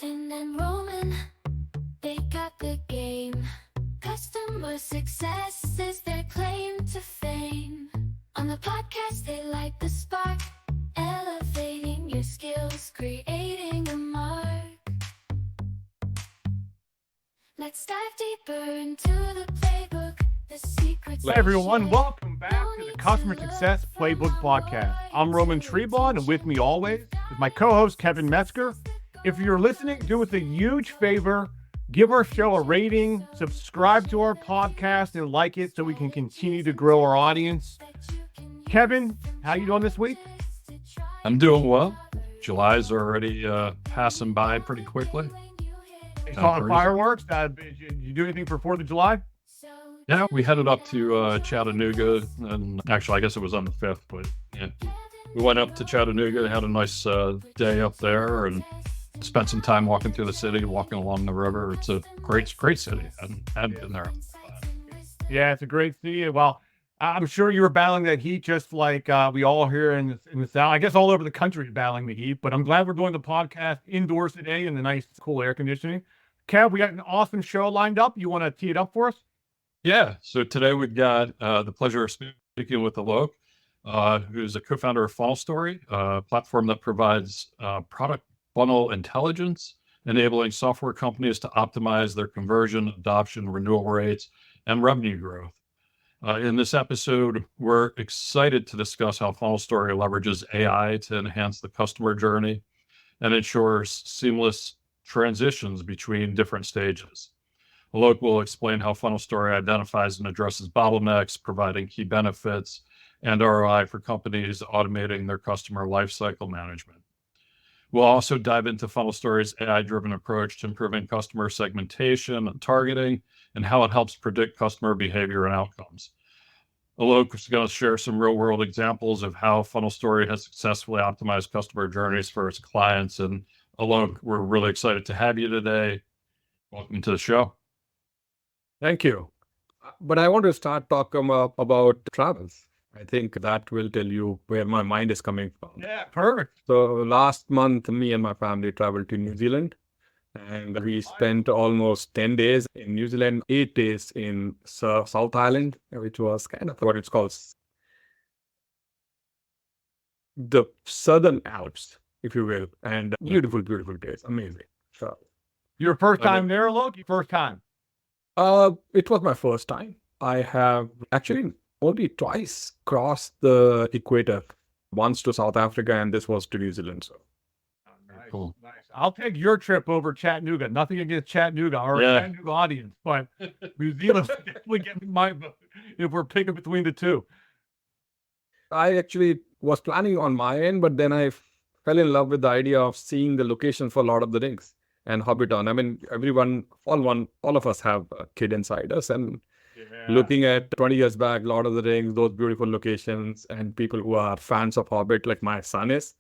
Kevin and Roman, they got the game. Customer success is their claim to fame. On the podcast, they light the spark, elevating your skills, creating a mark. Let's dive deeper into the playbook, the secrets. Hello everyone, welcome back to the Customer Success Playbook Podcast. I'm Roman Trebon, and with me always is my co-host Kevin Metzger. If you're listening, do us a huge favor, give our show a rating, subscribe to our podcast, and like it so we can continue to grow our audience. Kevin, how you doing this week? I'm doing well. July's already passing by pretty quickly. Saw the fireworks. Did you do anything for 4th of July? Yeah, we headed up to Chattanooga, and actually, I guess it was on the 5th, but yeah, we went up to Chattanooga, had a nice day up there, and spent some time walking through the city, walking along the river. It's a great city. I hadn't been there. Yeah, it's a great city. Well, I'm sure you were battling that heat just like we all here in the South. I guess all over the country is battling the heat, but I'm glad we're doing the podcast indoors today in the nice, cool air conditioning. Kev, we got an awesome show lined up. You want to tee it up for us? Yeah, so today we've got the pleasure of speaking with Alok, who's a co-founder of FunnelStory, a platform that provides product funnel intelligence, enabling software companies to optimize their conversion, adoption, renewal rates, and revenue growth. In this episode, we're excited to discuss how FunnelStory leverages AI to enhance the customer journey and ensures seamless transitions between different stages. Alok will explain how FunnelStory identifies and addresses bottlenecks, providing key benefits and ROI for companies automating their customer lifecycle management. We'll also dive into FunnelStory's AI-driven approach to improving customer segmentation and targeting, and how it helps predict customer behavior and outcomes. Alok is going to share some real-world examples of how FunnelStory has successfully optimized customer journeys for its clients. And Alok, we're really excited to have you today. Welcome to the show. Thank you. But I want to start talking about travels. I think that will tell you where my mind is coming from. Yeah, perfect. So last month, me and my family traveled to New Zealand, and we spent almost 10 days in New Zealand, 8 days in South Island, which was kind of what it's called the Southern Alps, if you will, and beautiful days, amazing. So, Your first time there, Alok? Your first time? it was my first time. I have actually only twice crossed the equator, once to South Africa, and this was to New Zealand. So, Nice, Cool. nice. I'll take your trip over Chattanooga. Nothing against Chattanooga or Chattanooga audience, but New Zealand definitely getting my vote if we're picking between the two. I actually was planning on my end, but then I fell in love with the idea of seeing the location for Lord of the Rings and Hobbiton. I mean, all of us have a kid inside us, and looking at 20 years back, Lord of the Rings, those beautiful locations, and people who are fans of Hobbit, like my son is,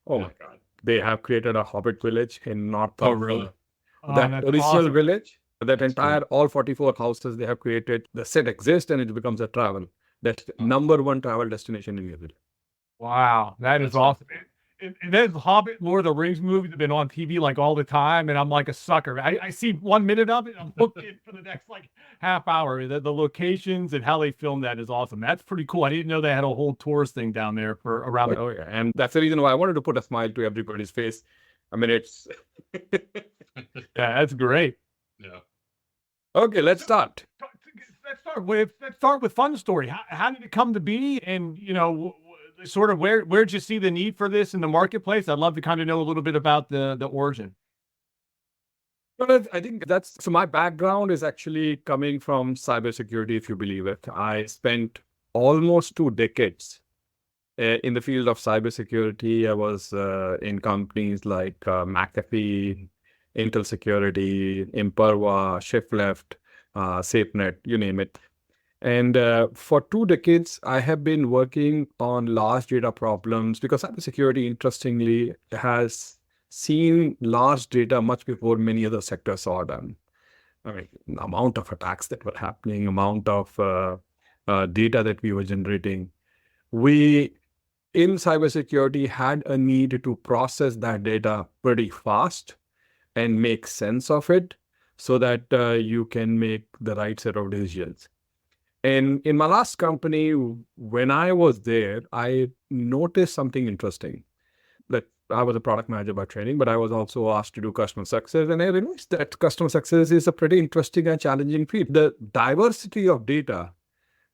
oh my God, they have created a Hobbit village in north Oh, of really? that That's original awesome. village. That entire, all 44 houses they have created, the set exists, and it becomes a travel. That's number one travel destination in New Zealand. Wow, that is That's awesome. And those Hobbit, Lord of the Rings movies have been on TV like all the time, and I'm like a sucker. I see 1 minute of it, I'm hooked in for the next like half hour. The locations and how they filmed that is awesome. That's pretty cool. I didn't know they had a whole tourist thing down there for around. Oh yeah, and that's the reason why I wanted to put a smile to everybody's face. I mean, it's Yeah, that's great. Yeah. okay. Let's start. Let's start with FunnelStory. How did it come to be? And sort of where'd you see the need for this in the marketplace? I'd love to kind of know a little bit about the origin. Well, I think so. My background is actually coming from cybersecurity, if you believe it. I spent almost 2 decades in the field of cybersecurity. I was in companies like McAfee, Intel Security, Imperva, ShiftLeft, SafeNet, you name it. And for 2 decades, I have been working on large data problems because cybersecurity, interestingly, has seen large data much before many other sectors saw them. I mean, the amount of attacks that were happening, amount of data that we were generating. We, in cybersecurity, had a need to process that data pretty fast and make sense of it so that you can make the right set of decisions. And in my last company, when I was there, I noticed something interesting. That I was a product manager by training, but I was also asked to do customer success. And I realized that customer success is a pretty interesting and challenging field. The diversity of data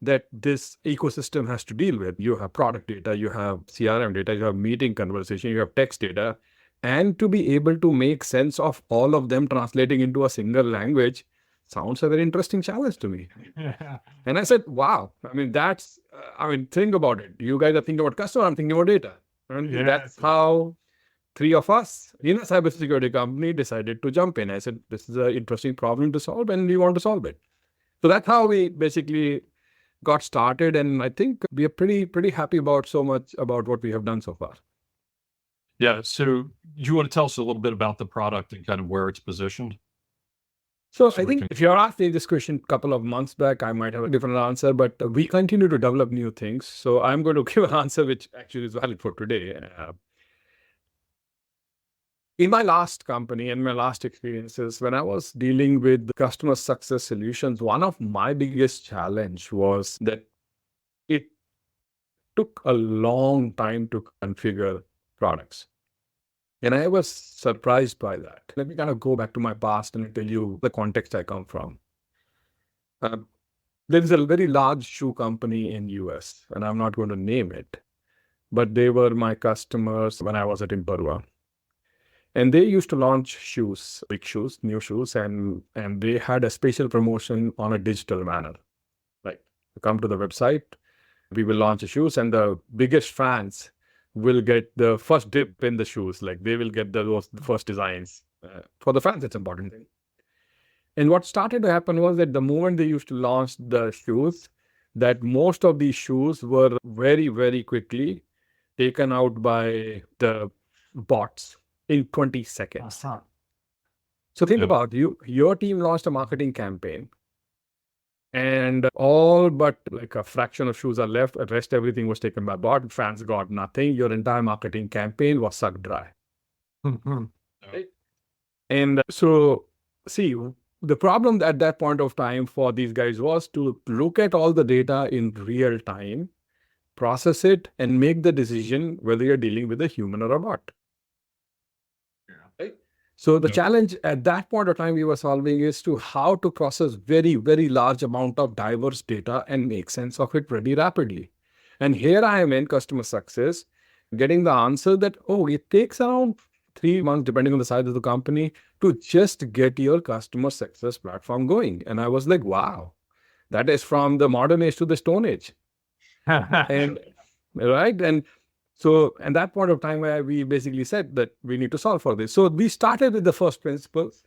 that this ecosystem has to deal with. You have product data, you have CRM data, you have meeting conversation, you have text data, and to be able to make sense of all of them translating into a single language sounds a very interesting challenge to me. And I said, wow, think about it. You guys are thinking about customer, I'm thinking about data. And that's how three of us in a cybersecurity company decided to jump in. I said, this is an interesting problem to solve and we want to solve it. So that's how we basically got started. And I think we are pretty happy about so much about what we have done so far. Yeah. So you want to tell us a little bit about the product and kind of where it's positioned? So I think if you're asking this question a couple of months back, I might have a different answer, but we continue to develop new things. So I'm going to give an answer which actually is valid for today. In my last company and my last experiences, when I was dealing with customer success solutions, one of my biggest challenge was that it took a long time to configure products. And I was surprised by that. Let me kind of go back to my past and tell you the context I come from. There is a very large shoe company in US, and I'm not going to name it, but they were my customers when I was at Imperva. And they used to launch shoes, big shoes, new shoes, and they had a special promotion on a digital manner. Like, come to the website, we will launch the shoes, and the biggest fans will get the first dip in the shoes. Like, they will get the first designs. For the fans, it's an important thing. And what started to happen was that the moment they used to launch the shoes, that most of these shoes were very, very quickly taken out by the bots in 20 seconds. So think about your team launched a marketing campaign and all but like a fraction of shoes are left. The rest, everything was taken by bot. Fans got nothing. Your entire marketing campaign was sucked dry. Right? And so see, the problem at that point of time for these guys was to look at all the data in real time, process it, and make the decision whether you're dealing with a human or a bot. Right? So the challenge at that point of time we were solving is to how to process very, very large amount of diverse data and make sense of it pretty rapidly. And here I am in customer success, getting the answer that, it takes around 3 months, depending on the size of the company, to just get your customer success platform going. And I was like, wow, that is from the modern age to the stone age. And right. And so at that point of time, we basically said that we need to solve for this. So we started with the first principles.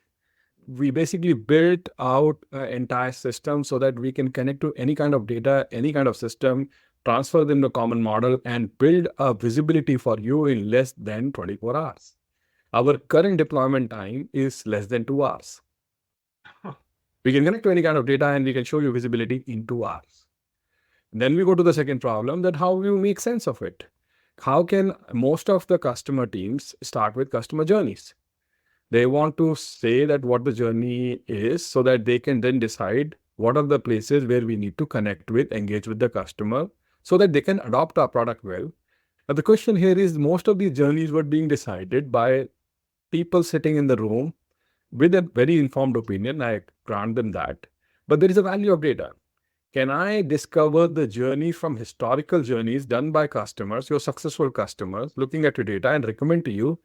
We basically built out an entire system so that we can connect to any kind of data, any kind of system, transfer them to a common model, and build a visibility for you in less than 24 hours. Our current deployment time is less than 2 hours. We can connect to any kind of data and we can show you visibility in 2 hours. Then we go to the second problem, that how you make sense of it. How can most of the customer teams start with customer journeys? They want to say that what the journey is so that they can then decide what are the places where we need to connect with, engage with the customer so that they can adopt our product well. But the question here is most of these journeys were being decided by people sitting in the room with a very informed opinion. I grant them that. But there is a value of data. Can I discover the journey from historical journeys done by customers, your successful customers, looking at your data and recommend to you,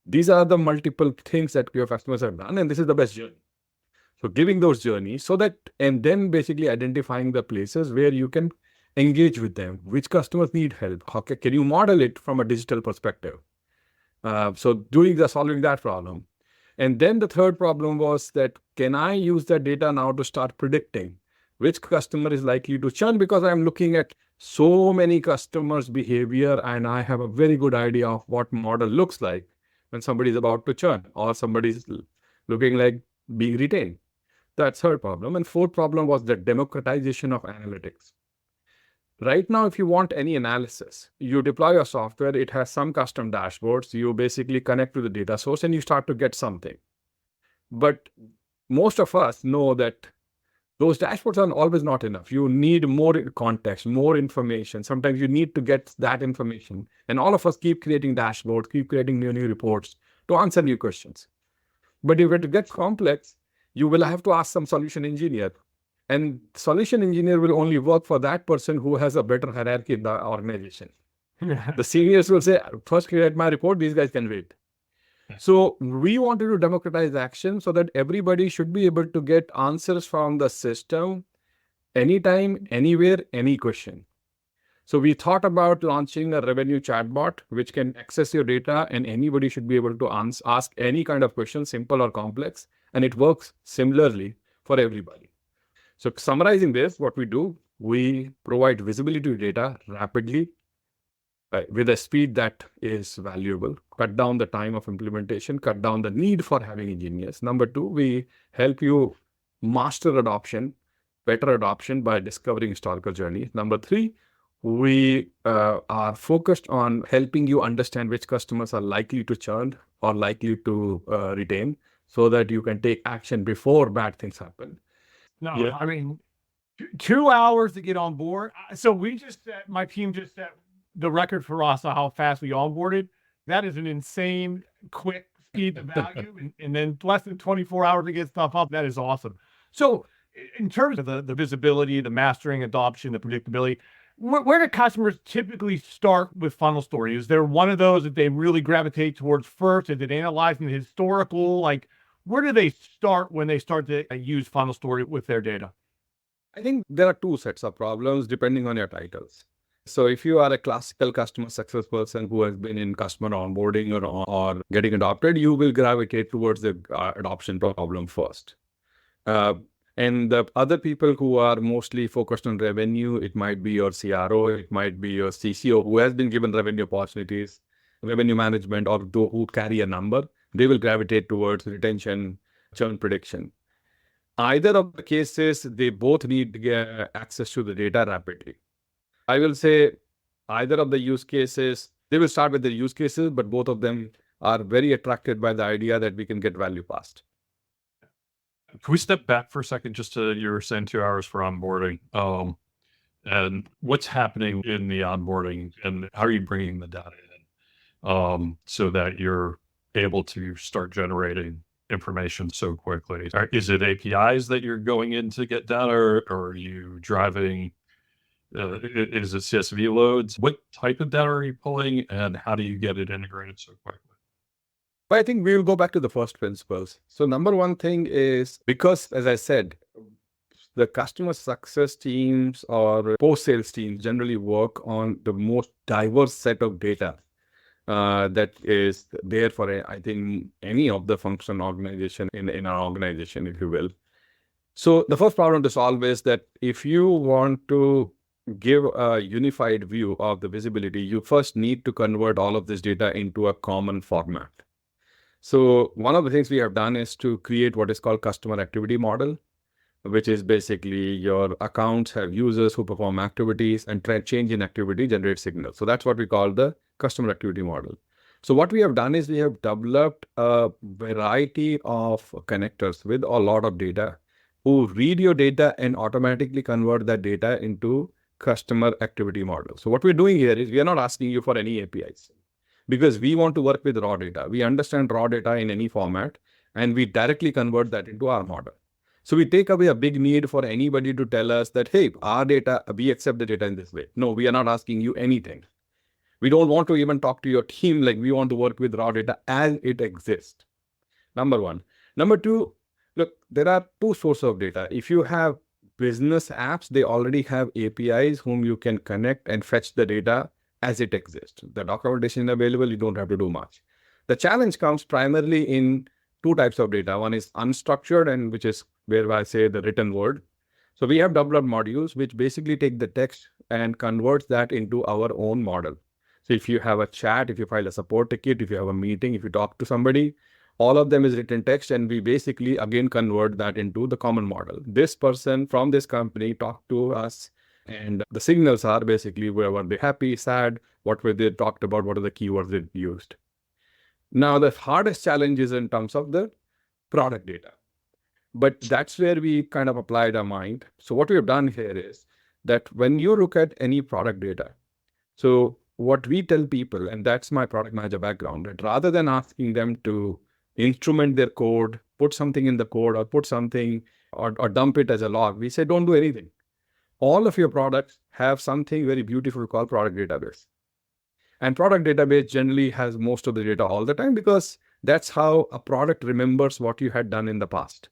these are the multiple things that your customers have done and this is the best journey. So giving those journeys so that, and then basically identifying the places where you can engage with them, which customers need help. How can you model it from a digital perspective? So solving that problem. And then the third problem was that, can I use that data now to start predicting which customer is likely to churn, because I'm looking at so many customers' behavior and I have a very good idea of what model looks like when somebody is about to churn or somebody's looking like being retained. That's third problem. And fourth problem was the democratization of analytics. Right now, if you want any analysis, you deploy your software, it has some custom dashboards, you basically connect to the data source and you start to get something. But most of us know that those dashboards are always not enough. You need more context, more information. Sometimes you need to get that information. And all of us keep creating dashboards, keep creating new reports to answer new questions. But if it gets complex, you will have to ask some solution engineer. And solution engineer will only work for that person who has a better hierarchy in the organization. The seniors will say, first create my report, these guys can wait. So we wanted to democratize action so that everybody should be able to get answers from the system anytime, anywhere, any question. So we thought about launching a revenue chatbot, which can access your data and anybody should be able to ask any kind of question, simple or complex, and it works similarly for everybody. So summarizing this, what we do, we provide visibility to data rapidly, with a speed that is valuable, cut down the time of implementation, cut down the need for having engineers. Number two, we help you master adoption, better adoption by discovering historical journey. Number three, we are focused on helping you understand which customers are likely to churn or likely to retain so that you can take action before bad things happen. No, Yeah. I mean, 2 hours to get on board. So my team just set the record for us on how fast we onboarded. That is an insane quick speed to value. and then less than 24 hours to get stuff up. That is awesome. So in terms of the visibility, the mastering, adoption, the predictability, where do customers typically start with FunnelStory? Is there one of those that they really gravitate towards first? Is it analyzing the historical? Like, where do they start when they start to use FunnelStory with their data? I think there are two sets of problems depending on your titles. So if you are a classical customer success person who has been in customer onboarding or getting adopted, you will gravitate towards the adoption problem first. And the other people who are mostly focused on revenue, it might be your CRO, it might be your CCO who has been given revenue opportunities, revenue management, or who carry a number, they will gravitate towards retention, churn prediction. Either of the cases, they both need to get access to the data rapidly. I will say either of the use cases, they will start with the use cases, but both of them are very attracted by the idea that we can get value fast. Can we step back for a second? You were saying 2 hours for onboarding, and what's happening in the onboarding, and how are you bringing the data in, so that you're able to start generating information so quickly? Is it APIs that you're going in to get data, or are you driving? Is it CSV loads? What type of data are you pulling, and how do you get it integrated so quickly? But I think we will go back to the first principles. So number one thing is, because as I said, the customer success teams or post-sales teams generally work on the most diverse set of data that is there for, I think, any of the function organization in our organization, if you will. So the first problem to solve is that if you want to give a unified view of the visibility, you first need to convert all of this data into a common format. So one of the things we have done is to create what is called customer activity model, which is basically your accounts have users who perform activities, and change in activity generates signals. So that's what we call the customer activity model. So what we have done is we have developed a variety of connectors with a lot of data who read your data and automatically convert that data into customer activity model. So what we're doing here is we are not asking you for any APIs, because we want to work with raw data. We understand raw data in any format, and we directly convert that into our model. So we take away a big need for anybody to tell us that, hey, our data, we accept the data in this way. No, we are not asking you anything. We don't want to even talk to your team. Like, we want to work with raw data as it exists. Number one. Number two, look, there are two sources of data. If you have business apps, they already have APIs whom you can connect and fetch the data as it exists. The documentation is available, you don't have to do much. The challenge comes primarily in two types of data. One is unstructured, and which is where I say the written word. So we have developed modules which basically take the text and converts that into our own model. So if you have a chat, if you file a support ticket, if you have a meeting, if you talk to somebody, all of them is written text, and we basically again convert that into the common model. This person from this company talked to us, and the signals are basically were they happy, sad, what were they talked about, what are the keywords they used. Now, the hardest challenge is in terms of the product data. But that's where we kind of applied our mind. So what we have done here is that when you look at any product data, so what we tell people, and that's my product manager background, that rather than asking them to instrument their code, put something in the code or put something or dump it as a log, we say, don't do anything. All of your products have something very beautiful called product database. And product database generally has most of the data all the time because that's how a product remembers what you had done in the past.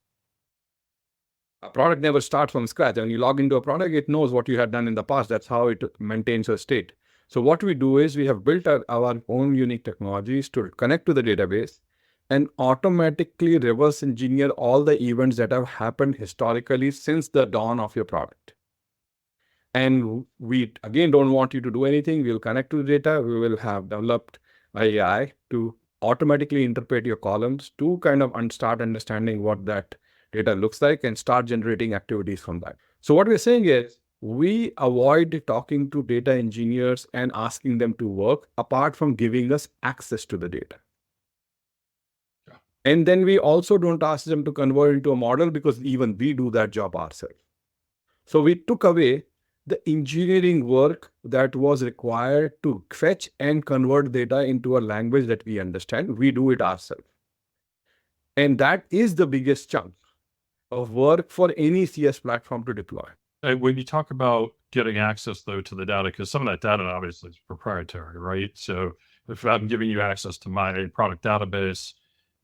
A product never starts from scratch. When you log into a product, it knows what you had done in the past. That's how it maintains a state. So what we do is we have built our own unique technologies to connect to the database and automatically reverse engineer all the events that have happened historically since the dawn of your product. And we, again, don't want you to do anything. We'll connect to the data. We will have developed AI to automatically interpret your columns to kind of start understanding what that data looks like and start generating activities from that. So what we're saying is we avoid talking to data engineers and asking them to work apart from giving us access to the data. Yeah. And then we also don't ask them to convert into a model because even we do that job ourselves. So we took away the engineering work that was required to fetch and convert data into a language that we understand. We do it ourselves. And that is the biggest chunk of work for any CS platform to deploy. And when you talk about getting access, though, to the data, because some of that data obviously is proprietary, right? So if I'm giving you access to my product database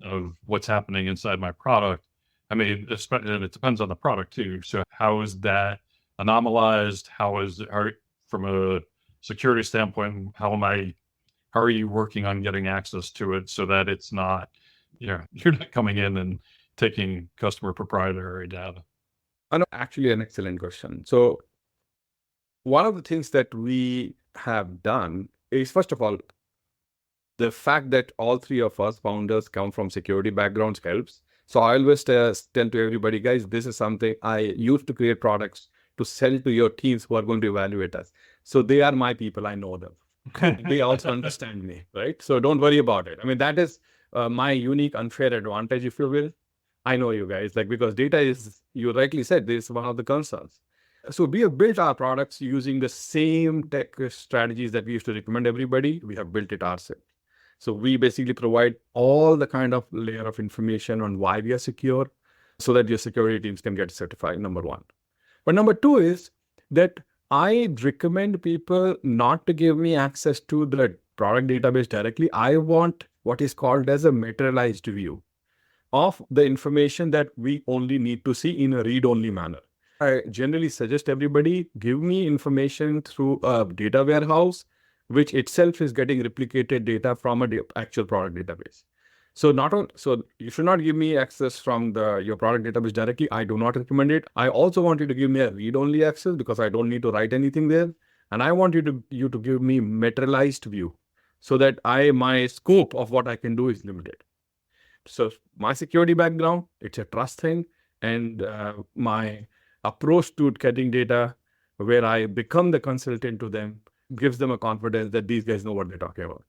of what's happening inside my product, I mean, and it depends on the product too. So how is that anomalized? From a security standpoint, how are you working on getting access to it so that it's not, you're not coming in and taking customer proprietary data? Actually, an excellent question. So one of the things that we have done is, first of all, the fact that all three of us founders come from security backgrounds helps. So I always tell to everybody, guys, this is something I used to create products to sell to your teams who are going to evaluate us. So they are my people. I know them. They also understand me, right? So don't worry about it. I mean, that is my unique unfair advantage, if you will. I know you guys, because data is, you rightly said, this is one of the concerns. So we have built our products using the same tech strategies that we used to recommend everybody. We have built it ourselves. So we basically provide all the kind of layer of information on why we are secure so that your security teams can get certified, number one. But number two is that I recommend people not to give me access to the product database directly. I want what is called as a materialized view of the information that we only need to see in a read-only manner. I generally suggest everybody give me information through a data warehouse, which itself is getting replicated data from a actual product database. So you should not give me access from your product database directly. I do not recommend it. I also want you to give me a read-only access because I don't need to write anything there. And I want you to give me materialized view so that my scope of what I can do is limited. So my security background, it's a trust thing. And my approach to getting data where I become the consultant to them gives them a confidence that these guys know what they're talking about.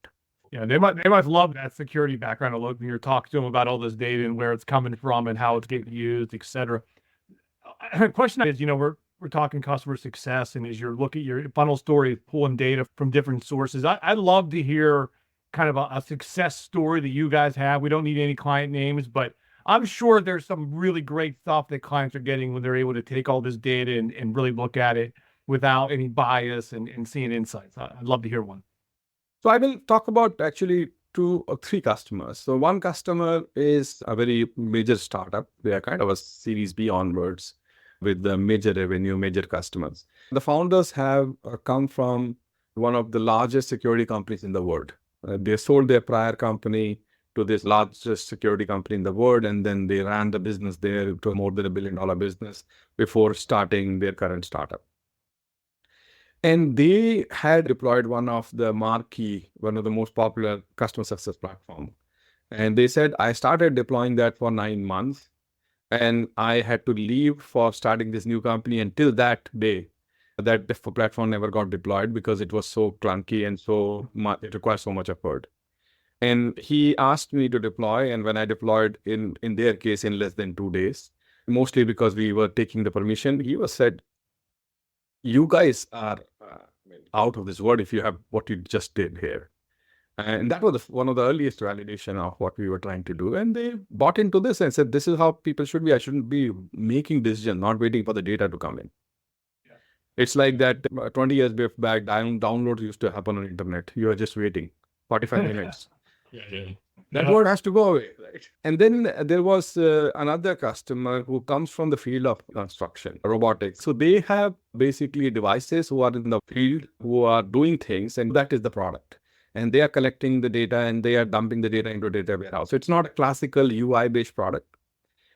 Yeah, they must love that security background. Look, when you're talking to them about all this data and where it's coming from and how it's getting used, et cetera. The question is, we're talking customer success, and as you're looking at your FunnelStory, pulling data from different sources, I'd love to hear kind of a success story that you guys have. We don't need any client names, but I'm sure there's some really great stuff that clients are getting when they're able to take all this data and really look at it without any bias and seeing insights. I'd love to hear one. So I will talk about actually 2 or 3 customers. So one customer is a very major startup. They are kind of a Series B onwards with the major revenue, major customers. The founders have come from one of the largest security companies in the world. They sold their prior company to this largest security company in the world, and then they ran the business there to more than $1 billion business before starting their current startup. And they had deployed one of the most popular customer success platform. And they said, I started deploying that for 9 months and I had to leave for starting this new company until that day. That platform never got deployed because it was so clunky and it requires so much effort. And he asked me to deploy. And when I deployed in their case in less than 2 days, mostly because we were taking the permission, he was said, you guys are out of this world if you have what you just did here. And that was one of the earliest validation of what we were trying to do. And they bought into this and said, this is how people should be. I shouldn't be making decisions, not waiting for the data to come in. Yeah. It's like that 20 years back, downloads used to happen on the internet. You are just waiting 45 minutes. Yeah. That word has to go away. Right? And then there was another customer who comes from the field of construction, robotics. So they have basically devices who are in the field, who are doing things, and that is the product. And they are collecting the data and they are dumping the data into a data warehouse. So it's not a classical UI-based product.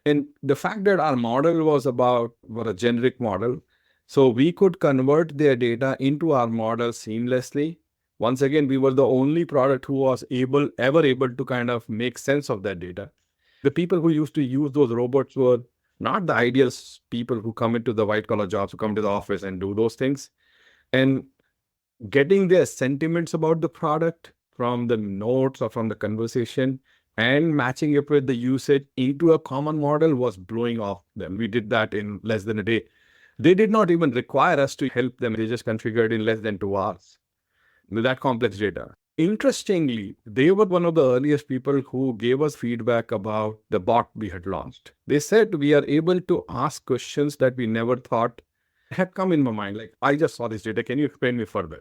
And the fact that our model was a generic model, so we could convert their data into our model seamlessly. Once again, we were the only product who was ever able to kind of make sense of that data. The people who used to use those robots were not the ideal people who come into the white collar jobs, who come to the office and do those things. And getting their sentiments about the product from the notes or from the conversation and matching it with the usage into a common model was blowing off them. We did that in less than a day. They did not even require us to help them. They just configured in less than 2 hours with that complex data. Interestingly, they were one of the earliest people who gave us feedback about the bot we had launched. They said we are able to ask questions that we never thought had come in my mind. Like, I just saw this data. Can you explain me further?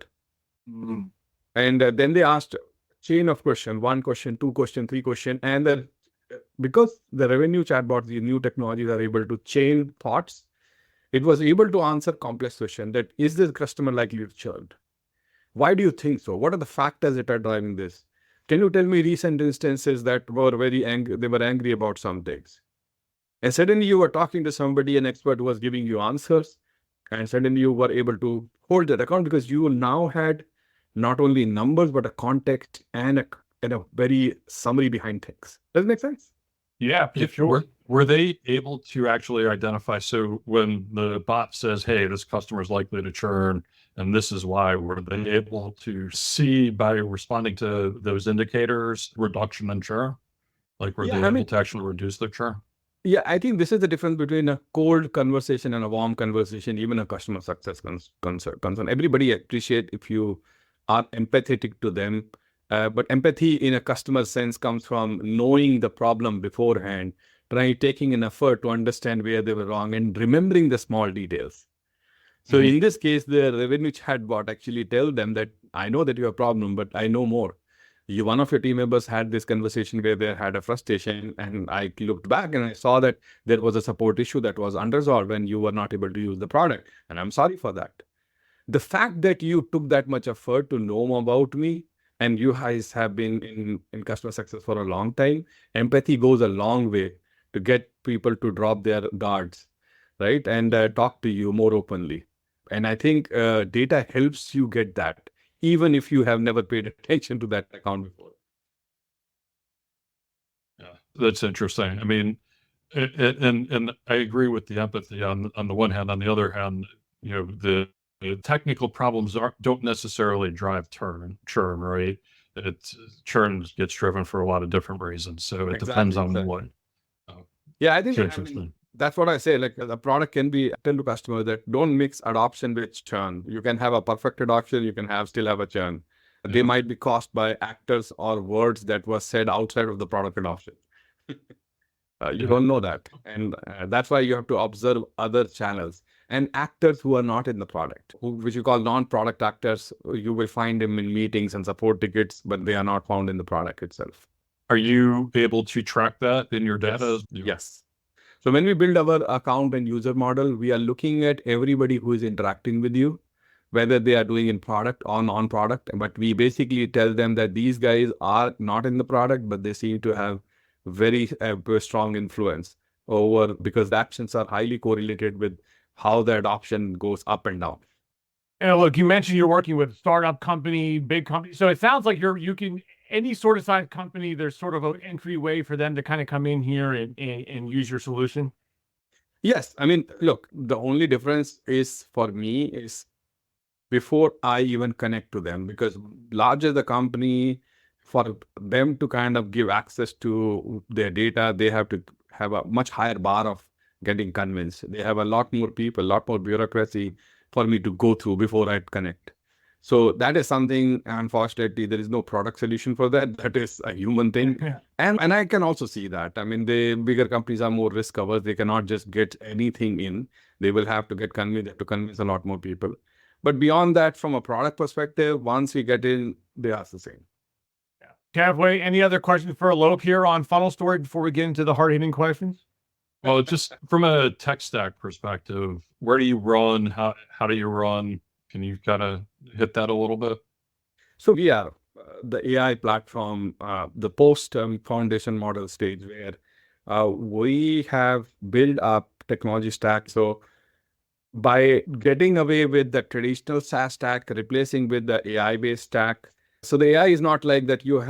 Mm-hmm. And then they asked chain of question, 1 question, 2 question, 3 question. And then because the revenue chatbots, the new technologies are able to chain thoughts, it was able to answer complex question that is this customer likely to churn? Why do you think so? What are the factors that are driving this? Can you tell me recent instances that were very angry, they were angry about some things? And suddenly you were talking to somebody, an expert who was giving you answers, and suddenly you were able to hold that account because you now had not only numbers, but a context and a very summary behind things. Does it make sense? Yeah, sure. Were they able to actually identify? So when the bot says, hey, this customer is likely to churn, and this is why, were they able to see by responding to those indicators, reduction in churn? Like, were they able to actually reduce their churn? Yeah, I think this is the difference between a cold conversation and a warm conversation, even a customer success concern. Everybody appreciate if you are empathetic to them. But empathy in a customer sense comes from knowing the problem beforehand, taking an effort to understand where they were wrong and remembering the small details. So in this case, the revenue chatbot actually tells them that I know that you have a problem, but I know more. One of your team members had this conversation where they had a frustration, and I looked back and I saw that there was a support issue that was unresolved and you were not able to use the product. And I'm sorry for that. The fact that you took that much effort to know about me, and you guys have been in customer success for a long time, empathy goes a long way to get people to drop their guards, right? And talk to you more openly. And I think data helps you get that, even if you have never paid attention to that account before. Yeah, that's interesting. I mean, and I agree with the empathy on the one hand. On the other hand, the technical problems don't necessarily drive churn, right? Churn gets driven for a lot of different reasons. So it depends on what. Yeah, I think that's what I say. Like, the product can be tell to customers that don't mix adoption with churn. You can have a perfect adoption, you can still have a churn. Yeah. They might be caused by actors or words that were said outside of the product adoption. You don't know that. And that's why you have to observe other channels and actors who are not in the product, which you call non-product actors. You will find them in meetings and support tickets, but they are not found in the product itself. Are you able to track that in your data? Yes. So when we build our account and user model, we are looking at everybody who is interacting with you, whether they are doing in product or non-product. But we basically tell them that these guys are not in the product, but they seem to have very strong influence over, because the actions are highly correlated with how the adoption goes up and down. And look, you mentioned you're working with a startup company, big company. So it sounds like you can, any sort of size company, there's sort of an entryway for them to kind of come in here and use your solution. Yes. I mean, look, the only difference is for me is before I even connect to them, because larger the company, for them to kind of give access to their data, they have to have a much higher bar of getting convinced. They have a lot more people, a lot more bureaucracy for me to go through before I connect. So that is something, unfortunately, there is no product solution for that. That is a human thing. And I can also see that. I mean, the bigger companies are more risk averse. They cannot just get anything in. They will have to get convinced, they have to convince a lot more people. But beyond that, from a product perspective, once we get in, they are the same. Halfway, any other questions for Alok here on FunnelStory before we get into the hard-hitting questions? Well, just from a tech stack perspective, where do you run? How do you run? Can you kind of hit that a little bit? So we are the AI platform, the post foundation model stage where we have built up technology stack. So by getting away with the traditional SaaS stack, replacing with the AI-based stack. So the AI is not like that you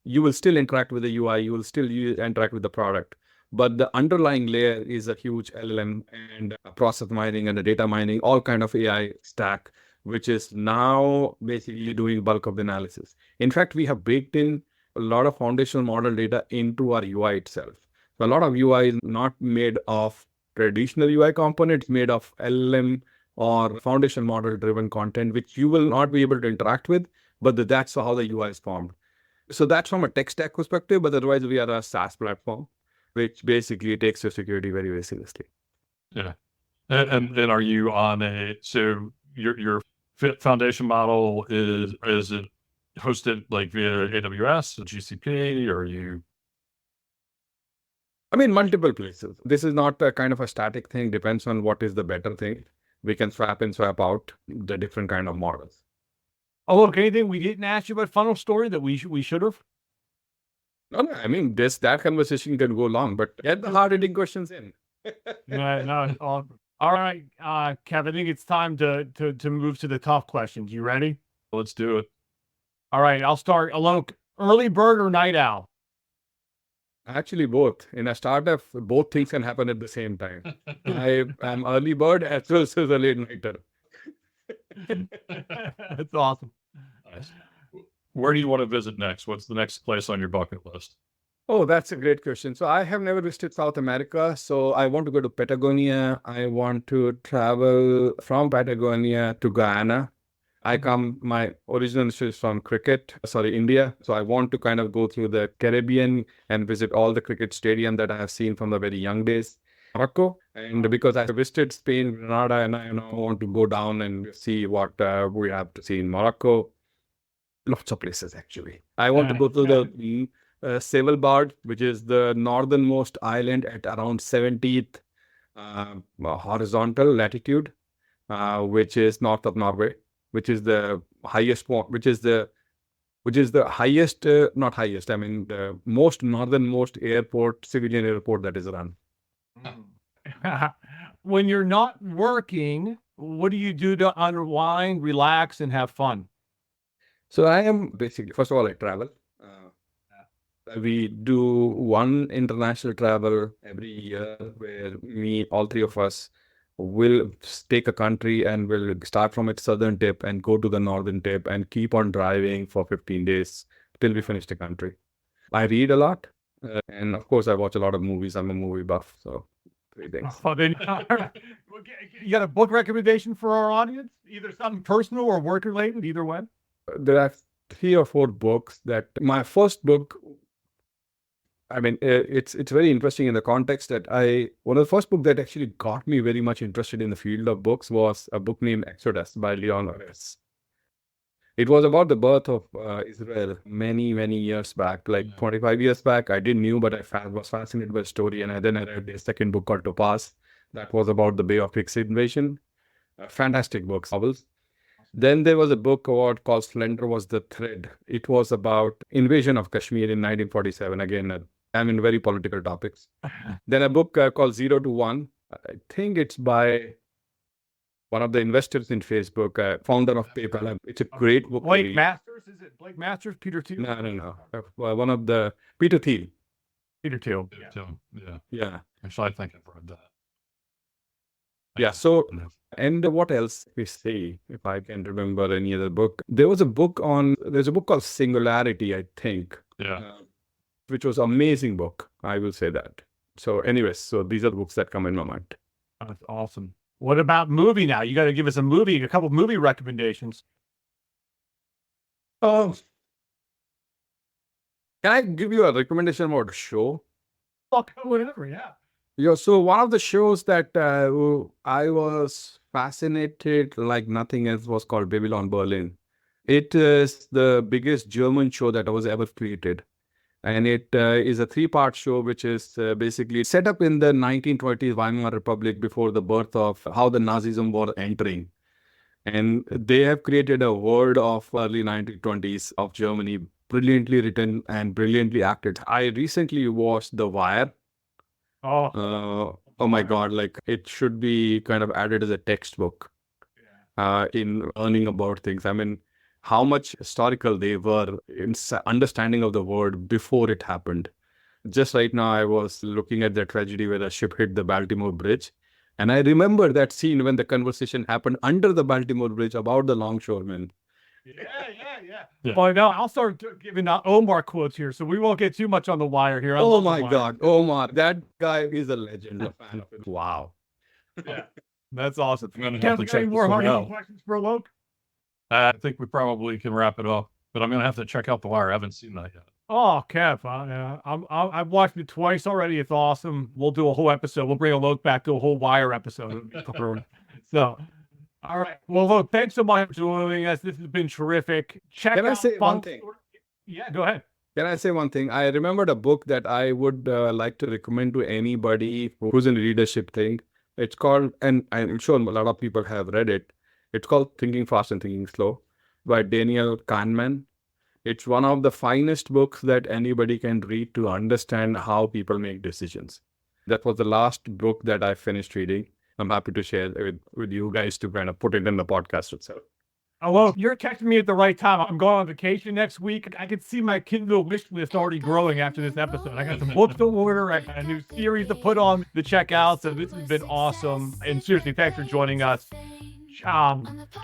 will still interact with the UI, you will still interact with the product. But the underlying layer is a huge LLM and process mining and the data mining, all kind of AI stack, which is now basically doing bulk of the analysis. In fact, we have baked in a lot of foundational model data into our UI itself. So a lot of UI is not made of traditional UI components, made of LLM or foundation model driven content, which you will not be able to interact with, but that's how the UI is formed. So that's from a tech stack perspective, but otherwise we are a SaaS platform, which basically takes your security very, very seriously. Yeah. And then are you on so your foundation model is it hosted like via AWS, GCP, or are you? I mean, multiple places. This is not a kind of a static thing, depends on what is the better thing. We can swap in, swap out the different kind of models. Oh, look, anything we didn't ask you about FunnelStory that we should have? No, I mean, that conversation can go long, but get the hard-hitting questions in. No. All right, Kev, I think it's time to move to the tough questions. You ready? Let's do it. All right, I'll start. Alok, early bird or night owl? Actually, both. In a startup, both things can happen at the same time. I am early bird as well as a late nighter. That's awesome. Nice. Where do you want to visit next? What's the next place on your bucket list? Oh, that's a great question. So I have never visited South America. So I want to go to Patagonia. I want to travel from Patagonia to Guyana. My origin is from India. So I want to kind of go through the Caribbean and visit all the cricket stadium that I have seen from the very young days. Morocco. And because I visited Spain, Granada, and I want to go down and see what we have to see in Morocco. Lots of places, actually. I want to go to the Svalbard, which is the northernmost island at around 70th horizontal latitude, which is north of Norway, which is the highest point, which is the highest, not highest, I mean, the most northernmost civilian airport that is run. When you're not working, what do you do to unwind, relax, and have fun? So I am basically, first of all, I travel. We do one international travel every year where all three of us will take a country and we'll start from its southern tip and go to the northern tip and keep on driving for 15 days till we finish the country. I read a lot. And of course, I watch a lot of movies. I'm a movie buff. So three things. Oh, then, you got a book recommendation for our audience? Either something personal or work related, either way? There are 3 or 4 books that my first book, I mean, it's very interesting in the context that one of the first books that actually got me very much interested in the field of books was a book named Exodus by Leon Orris. It was about the birth of Israel many, many years back, like 25 years back. I didn't know, but I was fascinated by the story. And then I read the second book called Topaz. That was about the Bay of Pigs invasion. Fantastic books, novels. Then there was a book called Slender Was the Thread. It was about invasion of Kashmir in 1947. Again, I'm in very political topics. Then a book called 0 to 1. I think it's by one of the investors in Facebook, founder of PayPal. It's a great book. Blake Masters? Is it Blake Masters? Peter Thiel? No. One of the Peter Thiel. Peter Thiel. Yeah. Yeah. Actually, I think I've read that. Yeah. So, and what else we see, if I can remember any other book? There's a book called Singularity, I think. Yeah. Which was amazing book. I will say that. So anyways, so these are the books that come in my mind. That's awesome. What about movie now? You got to give us a couple movie recommendations. Can I give you a recommendation about a show? Whatever, yeah. Yeah, so one of the shows that I was fascinated like nothing else was called Babylon Berlin. It is the biggest German show that was ever created. And it is a 3-part show, which is basically set up in the 1920s Weimar Republic before the birth of how the Nazism were entering. And they have created a world of early 1920s of Germany, brilliantly written and brilliantly acted. I recently watched The Wire. Oh my God, like it should be kind of added as a textbook in learning about things. I mean, how much historical they were in understanding of the world before it happened. Just right now, I was looking at the tragedy where the ship hit the Baltimore Bridge. And I remember that scene when the conversation happened under the Baltimore Bridge about the longshoremen. Yeah. Well, now I'll start giving out Omar quotes here, so we won't get too much on The Wire here. Oh my God, Omar, that guy is a legend. A fan of it. Wow. Yeah, that's awesome. I'm gonna have to check any more this one hard out. questions for Alok? I think we probably can wrap it up, but I'm going to have to check out The Wire. I haven't seen that yet. Oh, Kev, I've watched it twice already. It's awesome. We'll do a whole episode. We'll bring Alok back to a whole Wire episode. So, all right. Well, look, thanks so much for joining us. This has been terrific. Can I say one thing? Yeah, go ahead. Can I say one thing? I remembered a book that I would like to recommend to anybody who's in a leadership thing. It's called, and I'm sure a lot of people have read it. It's called Thinking Fast and Thinking Slow by Daniel Kahneman. It's one of the finest books that anybody can read to understand how people make decisions. That was the last book that I finished reading. I'm happy to share it with you guys to kind of put it in the podcast itself. Alok, you're catching me at the right time. I'm going on vacation next week. I can see my Kindle wish list already growing after this episode. I got some books to order. I got a new series to put on the checkout. So this has been awesome. And seriously, thanks for joining us.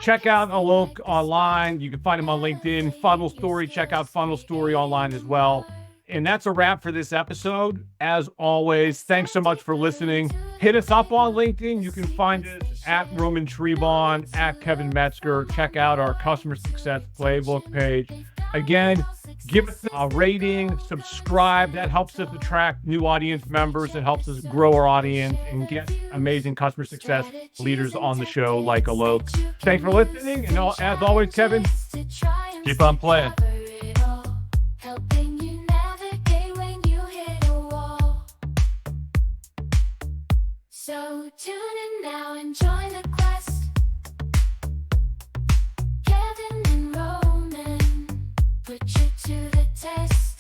Check out Alok online. You can find him on LinkedIn, FunnelStory. Check out FunnelStory online as well. And that's a wrap for this episode. As always, thanks so much for listening. Hit us up on LinkedIn. You can find us at Roman Trebon, at Kevin Metzger. Check out our Customer Success Playbook page. Again, give us a rating, subscribe. That helps us attract new audience members. It helps us grow our audience and get amazing customer success leaders on the show like Alok. Thanks for listening. And as always, Kevin, keep on playing. So tune in now and join the quest. Kevin and Roman put you to the test.